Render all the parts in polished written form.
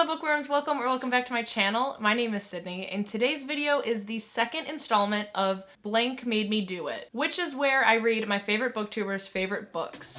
my bookworms, welcome back to my channel. My name is Sydney, and today's video is the second installment of Blank Made Me Do It, which is where I read my favorite booktubers' favorite books.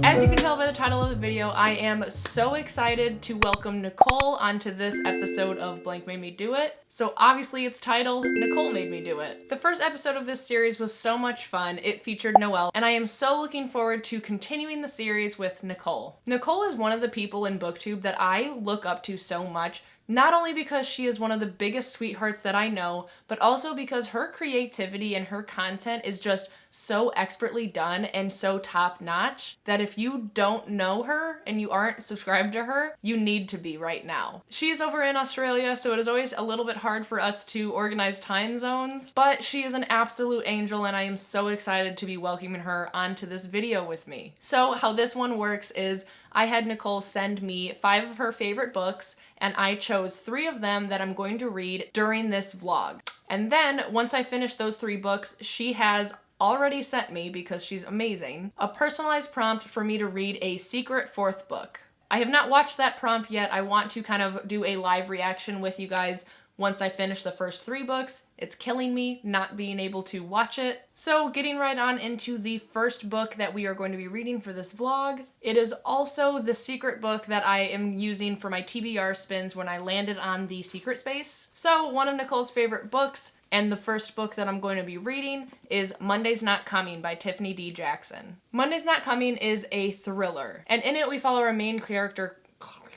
As you can tell by the title of the video, I am so excited to welcome Nicole onto this episode of Blank Made Me Do It. So obviously it's titled Nicole Made Me Do It. The first episode of this series was so much fun. It featured Noelle, and I am so looking forward to continuing the series with Nicole. Nicole is one of the people in BookTube that I look up to so much, not only because she is one of the biggest sweethearts that I know, but also because her creativity and her content is just so expertly done and so top-notch that if you don't know her and you aren't subscribed to her, you need to be right now. She's over in Australia, so it is always a little bit hard for us to organize time zones, but she is an absolute angel and I am so excited to be welcoming her onto this video with me. So how this one works is I had Nicole send me 5 of her favorite books, and I chose 3 of them that I'm going to read during this vlog. And then once I finish those 3 books, she has already sent me, because she's amazing, a personalized prompt for me to read a secret 4th book. I have not watched that prompt yet. I want to kind of do a live reaction with you guys once I finish the first 3 books. It's killing me not being able to watch it. So getting right on into the first book that we are going to be reading for this vlog. It is also the secret book that I am using for my TBR spins when I landed on the secret space. So one of Nicole's favorite books, and the first book that I'm going to be reading, is Monday's Not Coming by Tiffany D. Jackson. Monday's Not Coming is a thriller, and in it we follow our main character Claudia.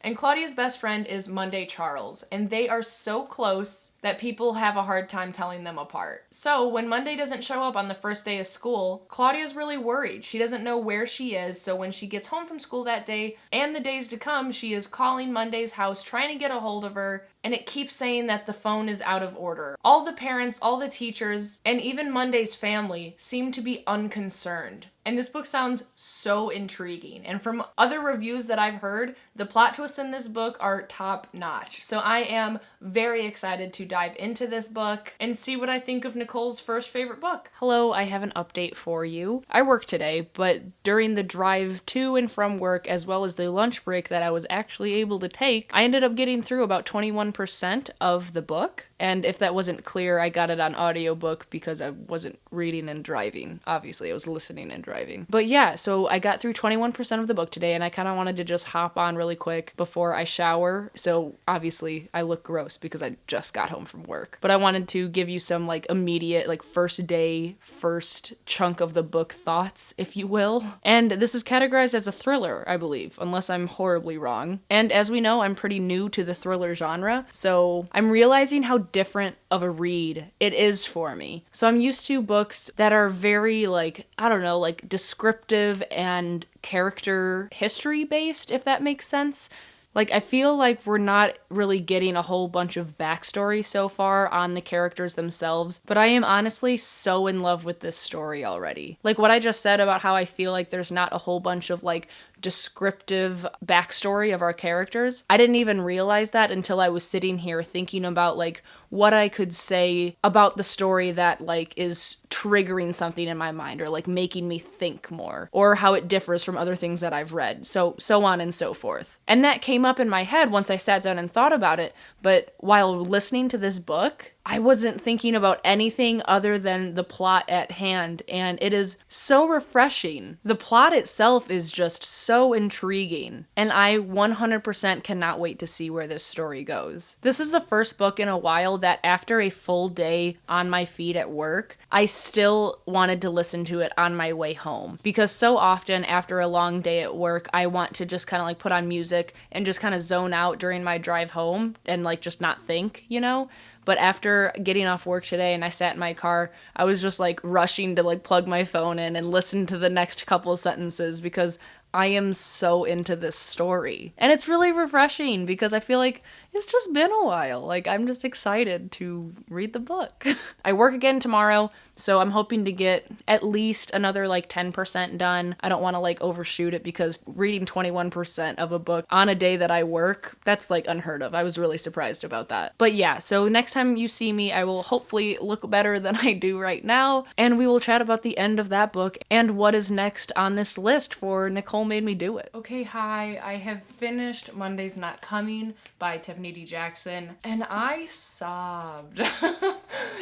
And Claudia's best friend is Monday Charles, and they are so close that people have a hard time telling them apart. So when Monday doesn't show up on the first day of school, Claudia's really worried. She doesn't know where she is, so when she gets home from school that day and the days to come, she is calling Monday's house trying to get a hold of her, and it keeps saying that the phone is out of order. All the parents, all the teachers, and even Monday's family seem to be unconcerned. And this book sounds so intriguing. And from other reviews that I've heard, the plot twists in this book are top notch. So I am very excited to dive into this book and see what I think of Nicole's first favorite book. Hello, I have an update for you. I work today, but during the drive to and from work, as well as the lunch break that I was actually able to take, I ended up getting through about 21% of the book. And if that wasn't clear, I got it on audiobook because I wasn't reading and driving. Obviously, I was listening and driving. But yeah, so I got through 21% of the book today, and I kind of wanted to just hop on really quick before I shower. So obviously, I look gross because I just got home from work. But I wanted to give you some like immediate, like first day, first chunk of the book thoughts, if you will. And this is categorized as a thriller, I believe, unless I'm horribly wrong. And as we know, I'm pretty new to the thriller genre, so I'm realizing how different of a read it is for me. So I'm used to books that are very like, I don't know, like descriptive and character history based, if that makes sense. Like, I feel like we're not really getting a whole bunch of backstory so far on the characters themselves, but I am honestly so in love with this story already. Like what I just said about how I feel like there's not a whole bunch of like descriptive backstory of our characters. I didn't even realize that until I was sitting here thinking about like what I could say about the story that like is triggering something in my mind or like making me think more, or how it differs from other things that I've read, so on and so forth. And that came up in my head once I sat down and thought about it, but while listening to this book, I wasn't thinking about anything other than the plot at hand, and it is so refreshing. The plot itself is just so intriguing, and I 100% cannot wait to see where this story goes. This is the first book in a while that after a full day on my feet at work, I still wanted to listen to it on my way home, because so often after a long day at work, I want to just kind of like put on music and just kind of zone out during my drive home and like just not think, you know? But after getting off work today and I sat in my car, I was just like rushing to like plug my phone in and listen to the next couple of sentences because I am so into this story. And it's really refreshing because I feel like, It's just been a while. Like, I'm just excited to read the book. I work again tomorrow, so I'm hoping to get at least another like 10% done. I don't want to like overshoot it because reading 21% of a book on a day that I work, that's like unheard of. I was really surprised about that. But yeah, so next time you see me, I will hopefully look better than I do right now, and we will chat about the end of that book and what is next on this list for Nicole Made Me Do It. Okay, hi, I have finished Monday's Not Coming by Tiffany D. Jackson, and I sobbed.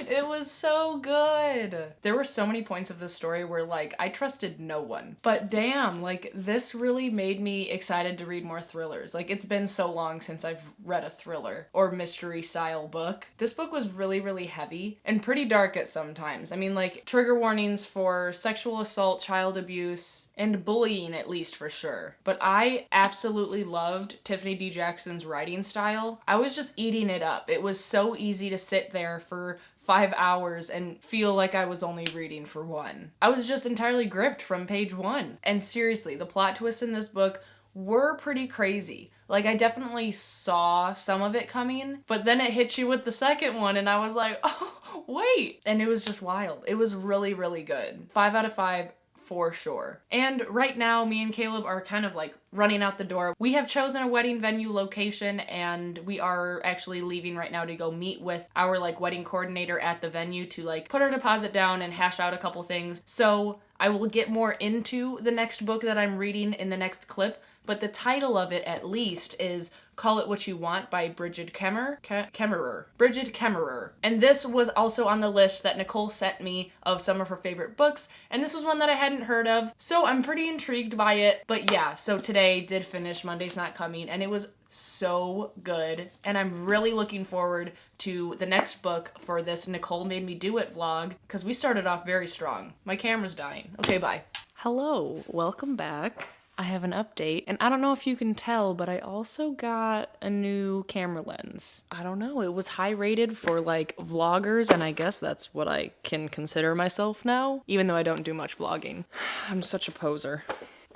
It was so good. There were so many points of this story where like I trusted no one, but damn, like this really made me excited to read more thrillers. Like it's been so long since I've read a thriller or mystery style book. This book was really, really heavy and pretty dark at some times. I mean, like trigger warnings for sexual assault, child abuse, and bullying at least for sure. But I absolutely loved Tiffany D. Jackson's writing style. I was just eating it up. It was so easy to sit there for 5 hours and feel like I was only reading for one. I was just entirely gripped from page one. And seriously, the plot twists in this book were pretty crazy. Like I definitely saw some of it coming, but then it hit you with the second one and I was like, oh, wait. And it was just wild. It was really, really good. 5 out of 5 for sure. And right now, me and Caleb are kind of like running out the door. We have chosen a wedding venue location and we are actually leaving right now to go meet with our like wedding coordinator at the venue to like put our deposit down and hash out a couple things. So I will get more into the next book that I'm reading in the next clip, but the title of it at least is Call It What You Want by Bridget Kemmerer. Bridget Kemmerer. And this was also on the list that Nicole sent me of some of her favorite books, and this was one that I hadn't heard of, so I'm pretty intrigued by it. But yeah, so today did finish Monday's Not Coming, and it was so good, and I'm really looking forward to the next book for this Nicole Made Me Do It vlog, because we started off very strong. My camera's dying. Okay, bye. Hello, welcome back. I have an update, and I don't know if you can tell, but I also got a new camera lens. I don't know, it was high rated for like vloggers, and I guess that's what I can consider myself now, even though I don't do much vlogging. I'm such a poser.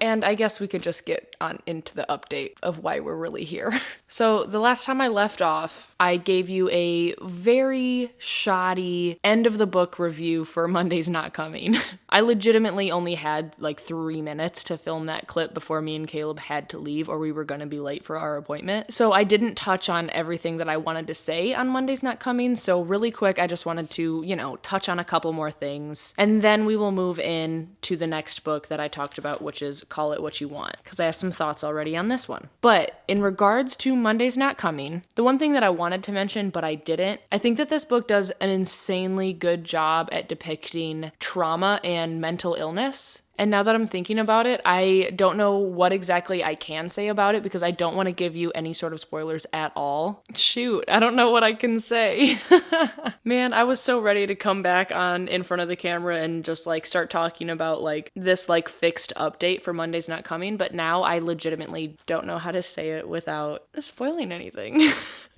And I guess we could just get on into the update of why we're really here. So the last time I left off, I gave you a very shoddy end of the book review for Monday's Not Coming. I legitimately only had like 3 minutes to film that clip before me and Caleb had to leave or we were gonna be late for our appointment. So I didn't touch on everything that I wanted to say on Monday's Not Coming. So really quick, I just wanted to, touch on a couple more things. And then we will move in to the next book that I talked about, which is Call It What You Want, because I have some thoughts already on this one. But in regards to Monday's Not Coming, the one thing that I wanted to mention, but I didn't, I think that this book does an insanely good job at depicting trauma and mental illness. And now that I'm thinking about it, I don't know what exactly I can say about it because I don't want to give you any sort of spoilers at all. Shoot, I don't know what I can say. Man, I was so ready to come back on in front of the camera and just like start talking about like this like fixed update for Monday's Not Coming, but now I legitimately don't know how to say it without spoiling anything.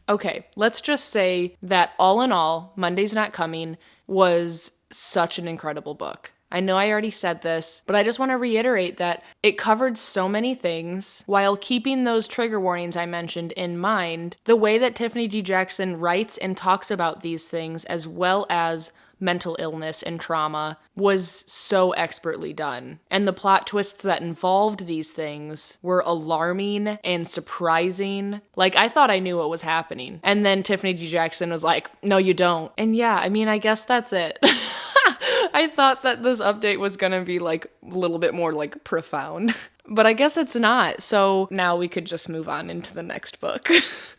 Okay, let's just say that all in all, Monday's Not Coming was such an incredible book. I know I already said this, but I just want to reiterate that it covered so many things while keeping those trigger warnings I mentioned in mind. The way that Tiffany D. Jackson writes and talks about these things, as well as mental illness and trauma, was so expertly done. And the plot twists that involved these things were alarming and surprising. Like, I thought I knew what was happening. And then Tiffany D. Jackson was like, no, you don't. And yeah, I mean, I guess that's it. I thought that this update was gonna be like a little bit more like profound, but I guess it's not. So now we could just move on into the next book.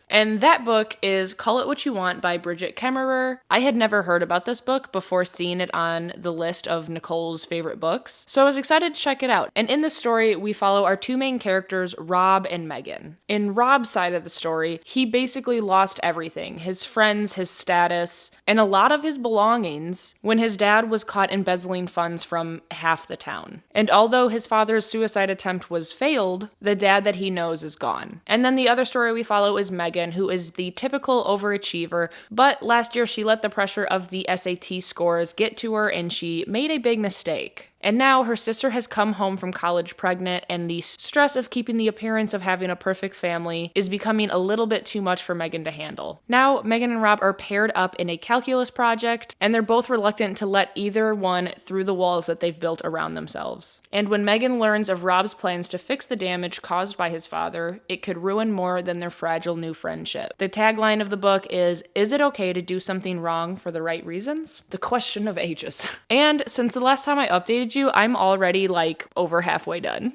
And that book is Call It What You Want by Bridget Kemmerer. I had never heard about this book before seeing it on the list of Nicole's favorite books, so I was excited to check it out. And in this story, we follow our two main characters, Rob and Megan. In Rob's side of the story, he basically lost everything, his friends, his status, and a lot of his belongings when his dad was caught embezzling funds from half the town. And although his father's suicide attempt was failed, the dad that he knows is gone. And then the other story we follow is Megan, who is the typical overachiever, but last year she let the pressure of the SAT scores get to her and she made a big mistake. And now her sister has come home from college pregnant, and the stress of keeping the appearance of having a perfect family is becoming a little bit too much for Megan to handle. Now, Megan and Rob are paired up in a calculus project, and they're both reluctant to let either one through the walls that they've built around themselves. And when Megan learns of Rob's plans to fix the damage caused by his father, it could ruin more than their fragile new friendship. The tagline of the book is it okay to do something wrong for the right reasons? The question of ages. And since the last time I updated you, I'm already like over halfway done.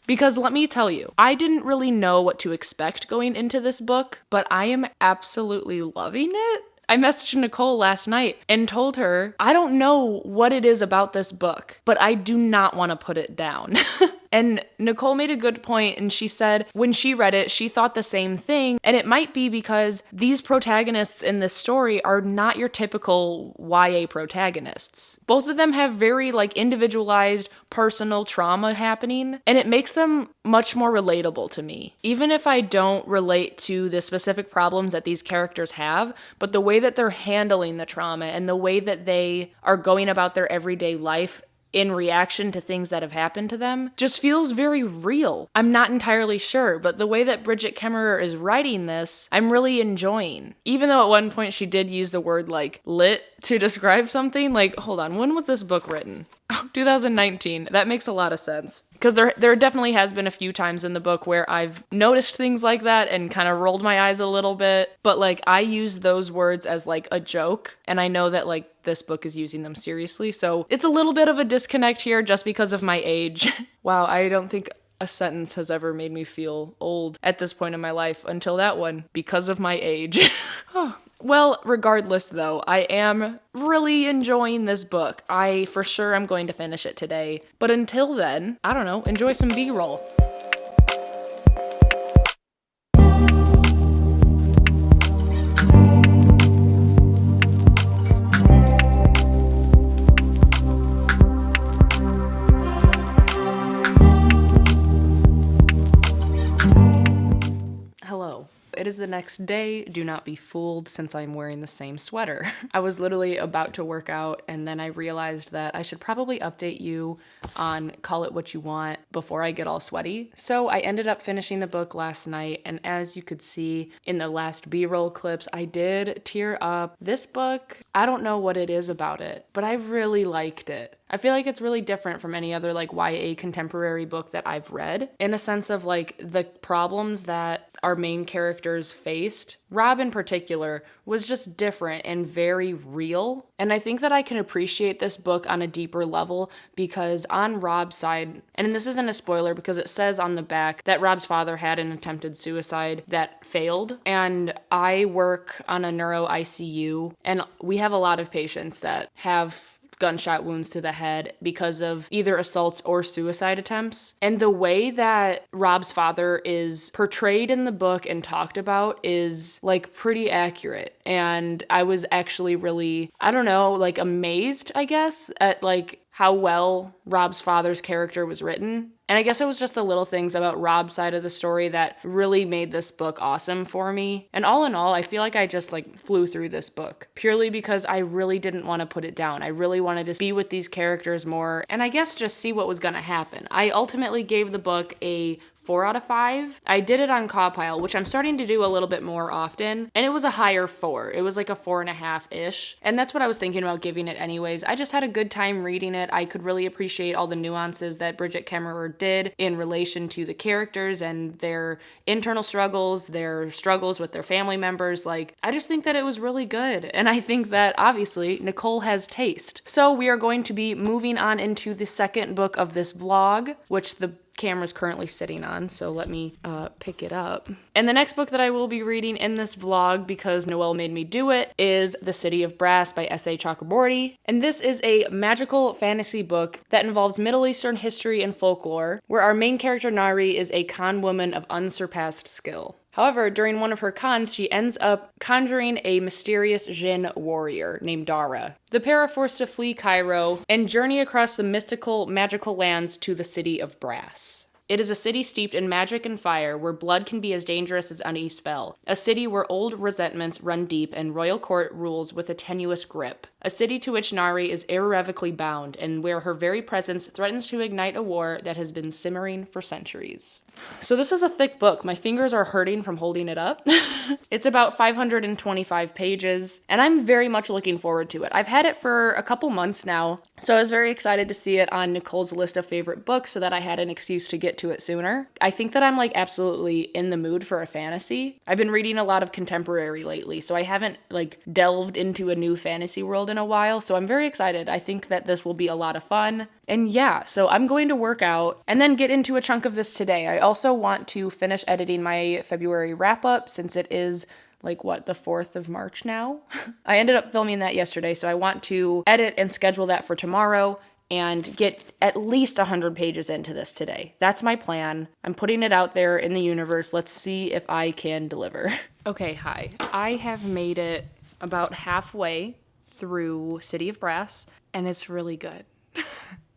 Because let me tell you, I didn't really know what to expect going into this book, but I am absolutely loving it. I messaged Nicole last night and told her, I don't know what it is about this book, but I do not want to put it down. And Nicole made a good point, and she said when she read it, she thought the same thing, and it might be because these protagonists in this story are not your typical YA protagonists. Both of them have very individualized personal trauma happening, and it makes them much more relatable to me. Even if I don't relate to the specific problems that these characters have, but the way that they're handling the trauma and the way that they are going about their everyday life in reaction to things that have happened to them just feels very real. I'm not entirely sure, but the way that Bridget Kemmerer is writing this, I'm really enjoying. Even though at one point she did use the word lit to describe something, hold on, when was this book written? 2019. That makes a lot of sense. Because there definitely has been a few times in the book where I've noticed things like that and kind of rolled my eyes a little bit. But I use those words as a joke. And I know that this book is using them seriously. So it's a little bit of a disconnect here just because of my age. Wow, I don't think a sentence has ever made me feel old at this point in my life until that one, because of my age. Oh. Well, regardless though, I am really enjoying this book. I for sure am going to finish it today. But until then, I don't know, enjoy some B-roll. It is the next day. Do not be fooled since I'm wearing the same sweater. I was literally about to work out and then I realized that I should probably update you on Call It What You Want before I get all sweaty. So I ended up finishing the book last night, and as you could see in the last B-roll clips, I did tear up. This book, I don't know what it is about it, but I really liked it. I feel like it's really different from any other YA contemporary book that I've read in the sense of the problems that our main characters faced. Rob in particular was just different and very real. And I think that I can appreciate this book on a deeper level because on Rob's side, and this isn't a spoiler because it says on the back that Rob's father had an attempted suicide that failed. And I work on a neuro ICU, and we have a lot of patients that have gunshot wounds to the head because of either assaults or suicide attempts. And the way that Rob's father is portrayed in the book and talked about is pretty accurate. And I was actually really, amazed, I guess, at how well Rob's father's character was written. And I guess it was just the little things about Rob's side of the story that really made this book awesome for me. And all in all, I feel like I just flew through this book purely because I really didn't want to put it down. I really wanted to be with these characters more and I guess just see what was going to happen. I ultimately gave the book a 4 out of 5. I did it on Cawpile, which I'm starting to do a little bit more often, and it was a higher 4. It was a 4.5-ish, and that's what I was thinking about giving it anyways. I just had a good time reading it. I could really appreciate all the nuances that Bridget Kemmerer did in relation to the characters and their internal struggles, their struggles with their family members. I just think that it was really good, and I think that obviously Nicole has taste. So we are going to be moving on into the second book of this vlog, which the camera's currently sitting on, so let me pick it up. And the next book that I will be reading in this vlog, because Noelle made me do it, is The City of Brass by S.A. Chocobordi. And this is a magical fantasy book that involves Middle Eastern history and folklore, where our main character Nari is a con woman of unsurpassed skill. However, during one of her cons, she ends up conjuring a mysterious Jinn warrior named Dara. The pair are forced to flee Cairo and journey across the mystical, magical lands to the City of Brass. It is a city steeped in magic and fire, where blood can be as dangerous as any spell. A city where old resentments run deep and royal court rules with a tenuous grip. A city to which Nari is irrevocably bound, and where her very presence threatens to ignite a war that has been simmering for centuries. So this is a thick book. My fingers are hurting from holding it up. It's about 525 pages, and I'm very much looking forward to it. I've had it for a couple months now, so I was very excited to see it on Nicole's list of favorite books so that I had an excuse to get to it sooner. I think that I'm like absolutely in the mood for a fantasy. I've been reading a lot of contemporary lately, so I haven't like delved into a new fantasy world in a while, so I'm very excited. I think that this will be a lot of fun. And yeah, so I'm going to work out and then get into a chunk of this today. I also want to finish editing my February wrap up since it is like the 4th of March now. I ended up filming that yesterday, so I want to edit and schedule that for tomorrow and get at least 100 pages into this today. That's my plan. I'm putting it out there in the universe. Let's see if I can deliver. Okay, hi. I have made it about halfway through City of Brass, and it's really good.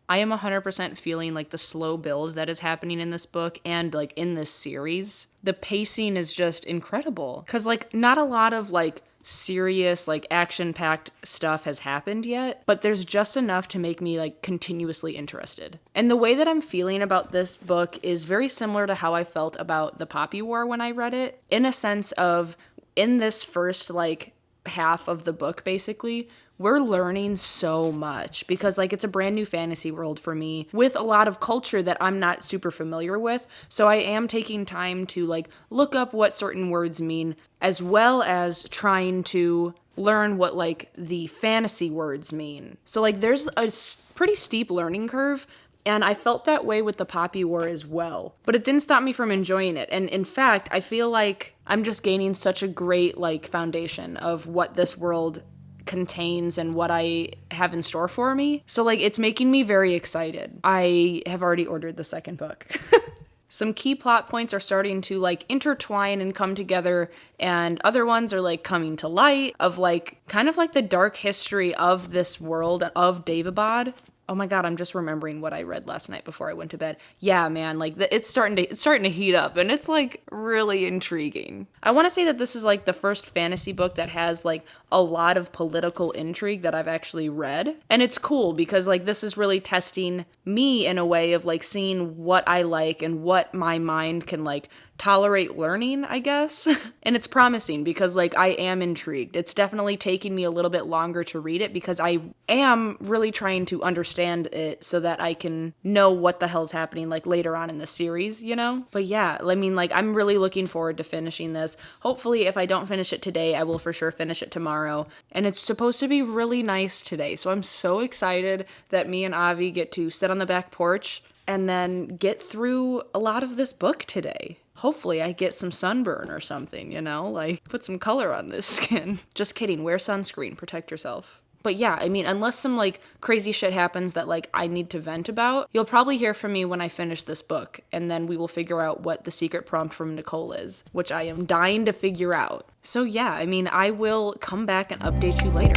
I am 100% feeling like the slow build that is happening in this book and like in this series. The pacing is just incredible because like not a lot of like serious like action-packed stuff has happened yet, but there's just enough to make me like continuously interested. And the way that I'm feeling about this book is very similar to how I felt about The Poppy War when I read it, in a sense of in this first like half of the book basically, we're learning so much because like it's a brand new fantasy world for me with a lot of culture that I'm not super familiar with. So I am taking time to like look up what certain words mean, as well as trying to learn what like the fantasy words mean. So like there's a pretty steep learning curve. And I felt that way with The Poppy War as well. But it didn't stop me from enjoying it. And in fact, I feel like I'm just gaining such a great like foundation of what this world contains and what I have in store for me. So like it's making me very excited. I have already ordered the second book. Some key plot points are starting to like intertwine and come together, and other ones are like coming to light of like kind of like the dark history of this world of Davabad. Oh my god, I'm just remembering what I read last night before I went to bed. Yeah, man, like it's starting to heat up, and it's like really intriguing. I want to say that this is like the first fantasy book that has like a lot of political intrigue that I've actually read. And it's cool because like this is really testing me in a way of like seeing what I like and what my mind can like tolerate learning, I guess. And it's promising because like I am intrigued. It's definitely taking me a little bit longer to read it because I am really trying to understand it so that I can know what the hell's happening like later on in the series, you know? But yeah, I mean like I'm really looking forward to finishing this. Hopefully if I don't finish it today, I will for sure finish it tomorrow. And it's supposed to be really nice today. So I'm so excited that me and Avi get to sit on the back porch and then get through a lot of this book today. Hopefully I get some sunburn or something, you know, like put some color on this skin. Just kidding, wear sunscreen, protect yourself. But yeah, I mean, unless some like crazy shit happens that like I need to vent about, you'll probably hear from me when I finish this book, and then we will figure out what the secret prompt from Nicole is, which I am dying to figure out. So yeah, I mean, I will come back and update you later.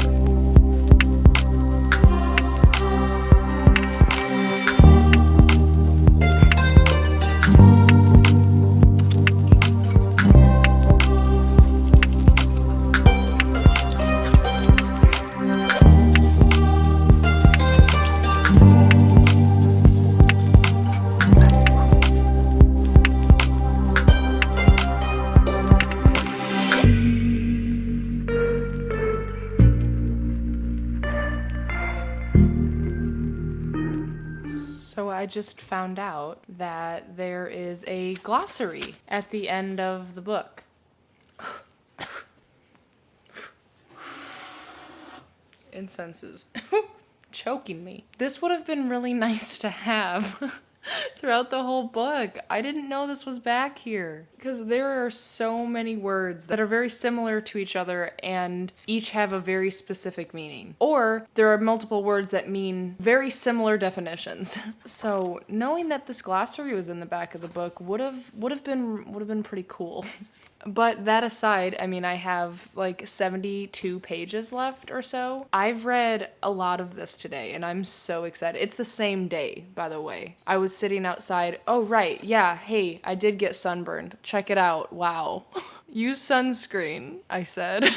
I just found out that there is a glossary at the end of the book. Incenses. Choking me. This would have been really nice to have throughout the whole book. I didn't know this was back here because there are so many words that are very similar to each other and each have a very specific meaning. Or there are multiple words that mean very similar definitions. So knowing that this glossary was in the back of the book would have been pretty cool. But that aside, I mean, I have like 72 pages left or so. I've read a lot of this today and I'm so excited. It's the same day, by the way. I was sitting outside. Oh, right. Yeah. Hey, I did get sunburned. Check it out. Wow. Use sunscreen, I said.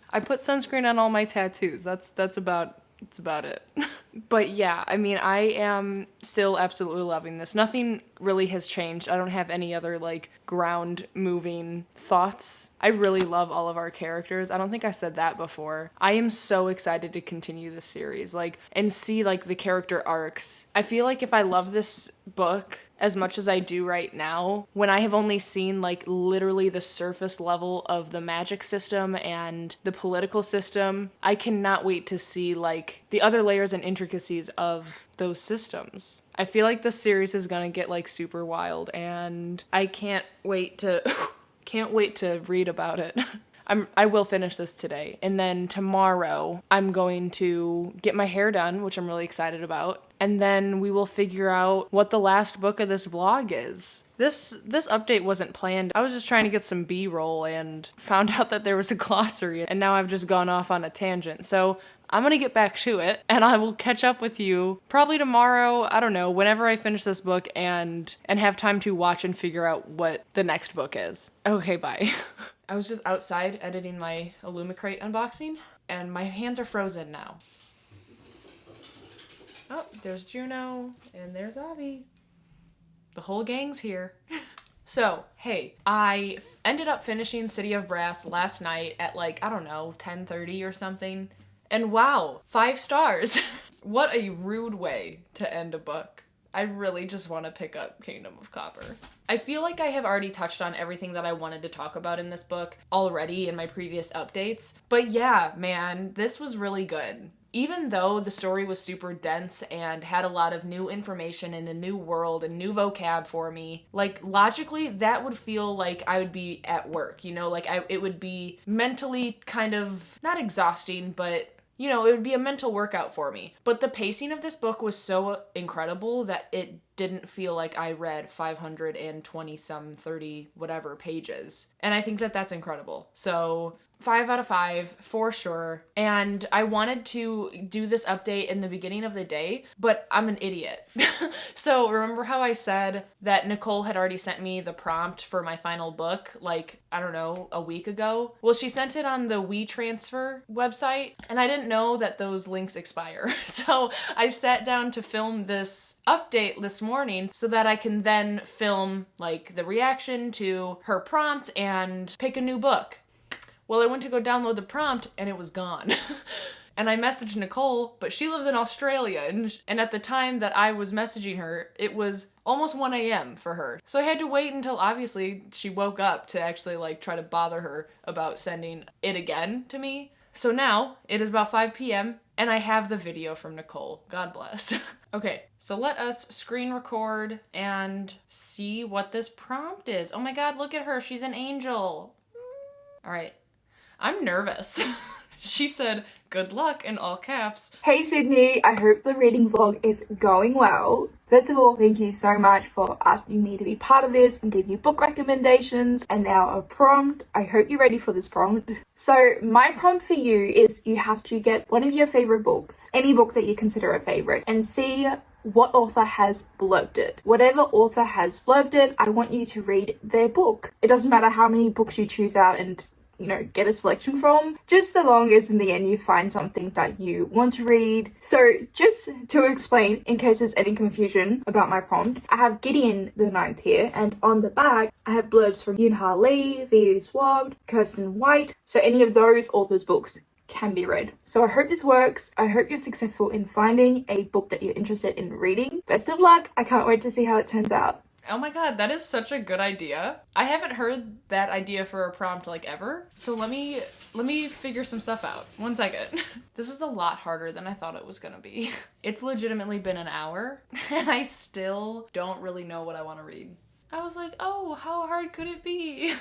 I put sunscreen on all my tattoos. That's about it. But yeah, I mean, I am still absolutely loving this. Nothing really has changed. I don't have any other like ground moving thoughts. I really love all of our characters. I don't think I said that before. I am so excited to continue this series, like, and see like the character arcs. I feel like if I love this book as much as I do right now, when I have only seen like literally the surface level of the magic system and the political system, I cannot wait to see like the other layers and intricacies of those systems. I feel like this series is gonna get like super wild and I can't wait to read about it. I will finish this today, and then tomorrow I'm going to get my hair done, which I'm really excited about, and then we will figure out what the last book of this vlog is. This update wasn't planned. I was just trying to get some B-roll and found out that there was a glossary, and now I've just gone off on a tangent. So I'm gonna get back to it, and I will catch up with you probably tomorrow, I don't know, whenever I finish this book and have time to watch and figure out what the next book is. Okay, bye. I was just outside editing my Illumicrate unboxing, and my hands are frozen now. Oh, there's Juno, and there's Avi. The whole gang's here. So, hey, I ended up finishing City of Brass last night at like, I don't know, 10:30 or something. And wow, 5 stars. What a rude way to end a book. I really just want to pick up Kingdom of Copper. I feel like I have already touched on everything that I wanted to talk about in this book already in my previous updates. But yeah, man, this was really good. Even though the story was super dense and had a lot of new information and a new world and new vocab for me, like logically that would feel like I would be at work, you know, like it would be mentally kind of not exhausting, but you know, it would be a mental workout for me. But the pacing of this book was so incredible that it didn't feel like I read 520 some 30 whatever pages. And I think that that's incredible. So 5 out of 5 for sure. And I wanted to do this update in the beginning of the day, but I'm an idiot. So remember how I said that Nicole had already sent me the prompt for my final book, like, I don't know, a week ago? Well, she sent it on the WeTransfer website, and I didn't know that those links expire. So I sat down to film this update this morning so that I can then film like the reaction to her prompt and pick a new book. Well, I went to go download the prompt and it was gone. And I messaged Nicole, but she lives in Australia, and at the time that I was messaging her, it was almost 1 a.m. for her. So I had to wait until obviously she woke up to actually like try to bother her about sending it again to me. So now it is about 5 p.m. and I have the video from Nicole. God bless. Okay, so let us screen record and see what this prompt is. Oh my God, look at her. She's an angel. All right. I'm nervous. She said, good luck in all caps. Hey Sydney, I hope the reading vlog is going well. First of all, thank you so much for asking me to be part of this and give you book recommendations and now a prompt. I hope you're ready for this prompt. So my prompt for you is you have to get one of your favorite books, any book that you consider a favorite, and see what author has blurbed it. Whatever author has blurbed it, I want you to read their book. It doesn't matter how many books you choose out and get a selection from, just so long as in the end you find something that you want to read. So just to explain, in case there's any confusion about my prompt, I have Gideon the Ninth here, and on the back I have blurbs from Yoon-Ha Lee, V.E. Schwab, Kirsten White, so any of those authors' books can be read. So I hope this works. I hope you're successful in finding a book that you're interested in reading. Best of luck. I can't wait to see how it turns out. Oh my God, that is such a good idea. I haven't heard that idea for a prompt like ever. So let me figure some stuff out. 1 second. This is a lot harder than I thought it was gonna be. It's legitimately been an hour and I still don't really know what I want to read. I was like, oh, how hard could it be?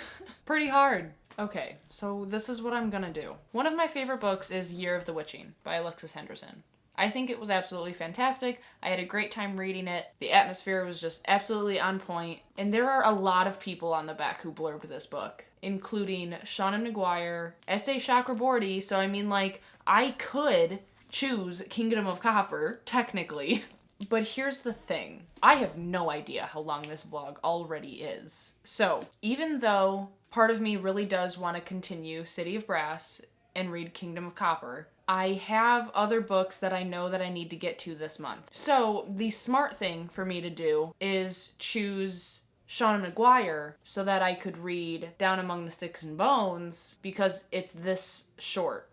Pretty hard. Okay, so this is what I'm gonna do. One of my favorite books is Year of the Witching by Alexis Henderson. I think it was absolutely fantastic. I had a great time reading it. The atmosphere was just absolutely on point. And there are a lot of people on the back who blurbed this book, including Shauna McGuire, S.A. Chocobordi. So I mean, like, I could choose Kingdom of Copper, technically. But here's the thing. I have no idea how long this vlog already is. So even though part of me really does want to continue City of Brass and read Kingdom of Copper, I have other books that I know that I need to get to this month. So the smart thing for me to do is choose Shauna McGuire so that I could read Down Among the Sticks and Bones because it's this short.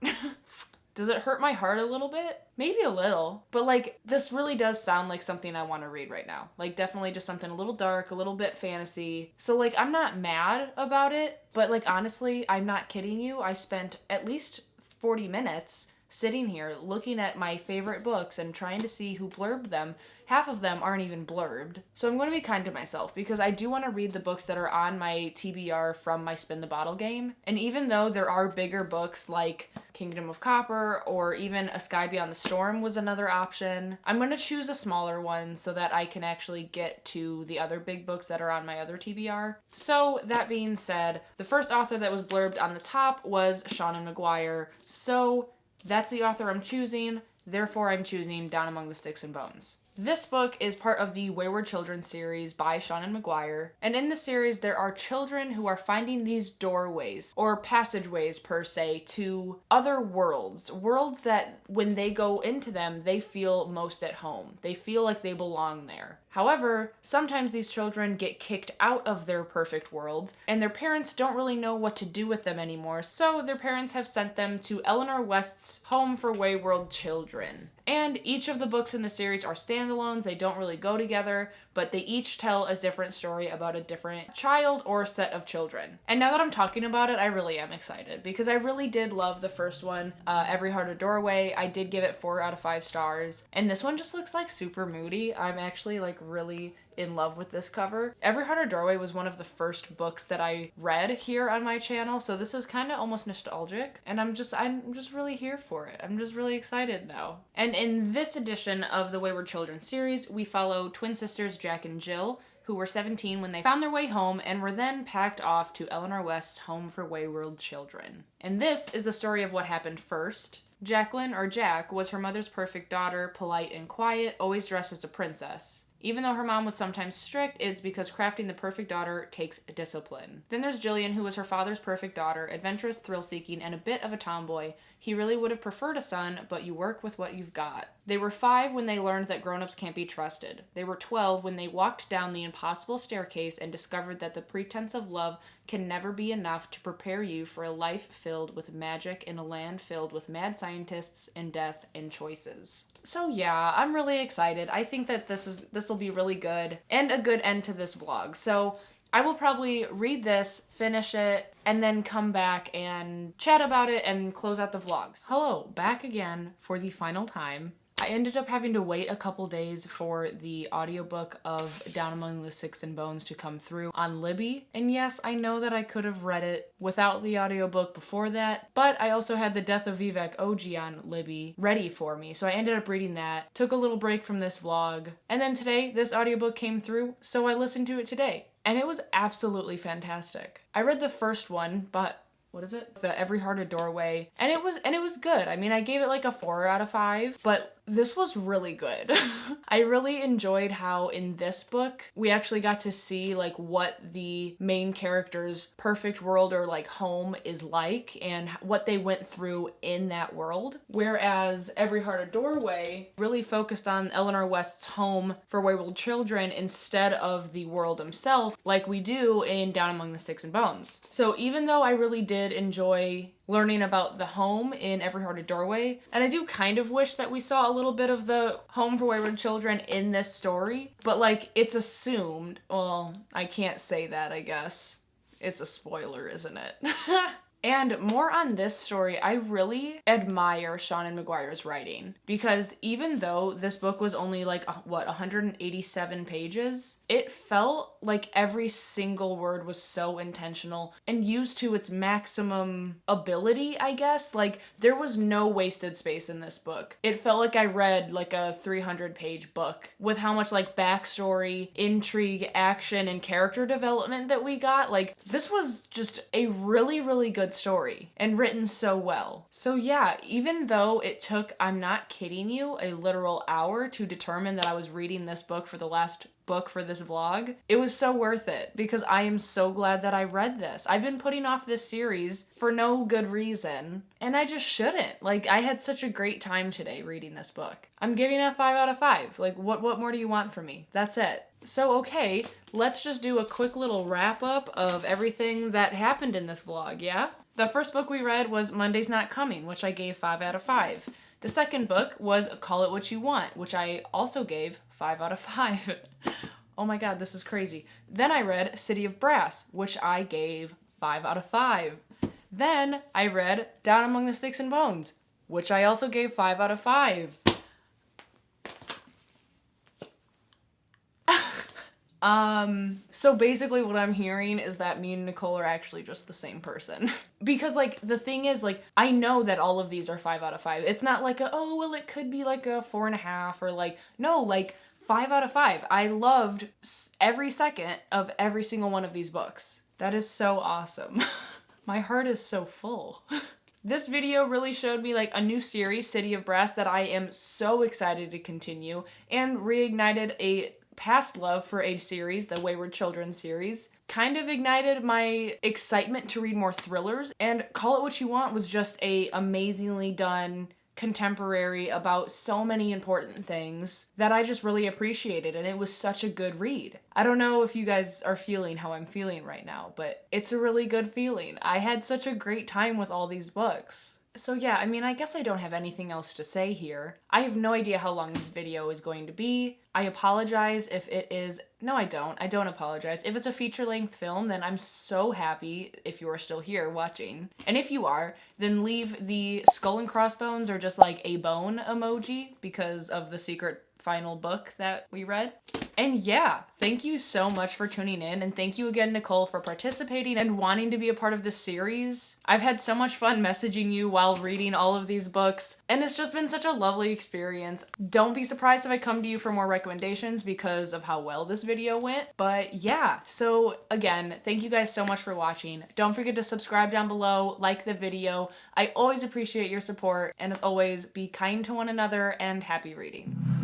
Does it hurt my heart a little bit? Maybe a little. But like, this really does sound like something I want to read right now. Like, definitely just something a little dark, a little bit fantasy. So like, I'm not mad about it, but like, honestly, I'm not kidding you. I spent at least 40 minutes sitting here looking at my favorite books and trying to see who blurbed them. Half of them aren't even blurbed. So I'm going to be kind to myself because I do want to read the books that are on my TBR from my Spin the Bottle game. And even though there are bigger books like Kingdom of Copper or even A Sky Beyond the Storm was another option, I'm going to choose a smaller one so that I can actually get to the other big books that are on my other TBR. So that being said, the first author that was blurbed on the top was Shauna McGuire. So that's the author I'm choosing. Therefore, I'm choosing Down Among the Sticks and Bones. This book is part of the Wayward Children series by Shauna McGuire, and in the series there are children who are finding these doorways, or passageways per se, to other worlds. Worlds that when they go into them, they feel most at home. They feel like they belong there. However, sometimes these children get kicked out of their perfect worlds, and their parents don't really know what to do with them anymore, so their parents have sent them to Eleanor West's Home for Wayward Children. And each of the books in the series are standalones, they don't really go together, but they each tell a different story about a different child or set of children. And now that I'm talking about it, I really am excited, because I really did love the first one, Every Heart a Doorway. I did give it 4 out of 5 stars, and this one just looks like super moody. I'm actually like really in love with this cover. Every Heart a Doorway was one of the first books that I read here on my channel, so this is kind of almost nostalgic, and I'm just really here for it. I'm just really excited now. And in this edition of the Wayward Children series, we follow twin sisters Jack and Jill, who were 17 when they found their way home and were then packed off to Eleanor West's Home for Wayward Children. And this is the story of what happened first. Jacqueline, or Jack, was her mother's perfect daughter, polite and quiet, always dressed as a princess. Even though her mom was sometimes strict, it's because crafting the perfect daughter takes discipline. Then there's Jillian, who was her father's perfect daughter, adventurous, thrill-seeking, and a bit of a tomboy. He really would have preferred a son, but you work with what you've got. They were 5 when they learned that grown-ups can't be trusted. They were 12 when they walked down the impossible staircase and discovered that the pretense of love can never be enough to prepare you for a life filled with magic in a land filled with mad scientists and death and choices. So yeah, I'm really excited. I think that this will be really good and a good end to this vlog. So I will probably read this, finish it, and then come back and chat about it and close out the vlogs. Hello, back again for the final time. I ended up having to wait a couple days for the audiobook of Down Among the Sticks and Bones to come through on Libby. And yes, I know that I could have read it without the audiobook before that, but I also had The Death of Vivek OG on Libby ready for me, so I ended up reading that, took a little break from this vlog, and then today this audiobook came through, so I listened to it today. And it was absolutely fantastic. I read the first one, but what is it? The Every Heart a Doorway. And it was good. I mean, I gave it like a 4 out of 5, but this was really good. I really enjoyed how in this book we actually got to see like what the main character's perfect world or like home is like and what they went through in that world. Whereas Every Heart a Doorway really focused on Eleanor West's home for wayward children instead of the world himself like we do in Down Among the Sticks and Bones. So even though I really did enjoy learning about the home in Every Heart a Doorway, and I do kind of wish that we saw a little bit of the home for wayward children in this story, but like it's assumed, well, I can't say that, I guess. It's a spoiler, isn't it? And more on this story, I really admire Seanan McGuire's writing, because even though this book was only like, 187 pages, it felt like every single word was so intentional and used to its maximum ability, I guess. Like, there was no wasted space in this book. It felt like I read like a 300-page book with how much like backstory, intrigue, action, and character development that we got. Like, this was just a really, really good story and written so well. So yeah, even though it took, I'm not kidding you, a literal hour to determine that I was reading this book for the last book for this vlog, it was so worth it because I am so glad that I read this. I've been putting off this series for no good reason, and I just shouldn't. Like, I had such a great time today reading this book. I'm giving it a 5 out of 5. Like, what more do you want from me? That's it. So, okay, let's just do a quick little wrap up of everything that happened in this vlog, yeah? The first book we read was Monday's Not Coming, which I gave 5 out of 5. The second book was Call It What You Want, which I also gave 5 out of 5. Oh my god, this is crazy. Then I read City of Brass, which I gave 5 out of 5. Then I read Down Among the Sticks and Bones, which I also gave 5 out of 5. So basically what I'm hearing is that me and Nicole are actually just the same person. Because, like, the thing is, like, I know that all of these are 5 out of 5. It's not like oh, well, it could be like a 4.5 or like, no, like 5 out of 5. I loved every second of every single one of these books. That is so awesome. My heart is so full. This video really showed me like a new series, City of Brass, that I am so excited to continue, and reignited a past love for a series, the Wayward Children series. Kind of ignited my excitement to read more thrillers, and Call It What You Want was just a amazingly done contemporary about so many important things that I just really appreciated, and it was such a good read. I don't know if you guys are feeling how I'm feeling right now, but it's a really good feeling. I had such a great time with all these books. So yeah, I mean, I guess I don't have anything else to say here. I have no idea how long this video is going to be. I apologize if it is... No, I don't. I don't apologize. If it's a feature-length film, then I'm so happy if you are still here watching. And if you are, then leave the skull and crossbones or just like a bone emoji because of the secret final book that we read. And yeah, thank you so much for tuning in, and thank you again, Nicole, for participating and wanting to be a part of this series. I've had so much fun messaging you while reading all of these books, and it's just been such a lovely experience. Don't be surprised if I come to you for more recommendations because of how well this video went. But yeah, so again, thank you guys so much for watching. Don't forget to subscribe down below, like the video. I always appreciate your support, and as always, be kind to one another and happy reading.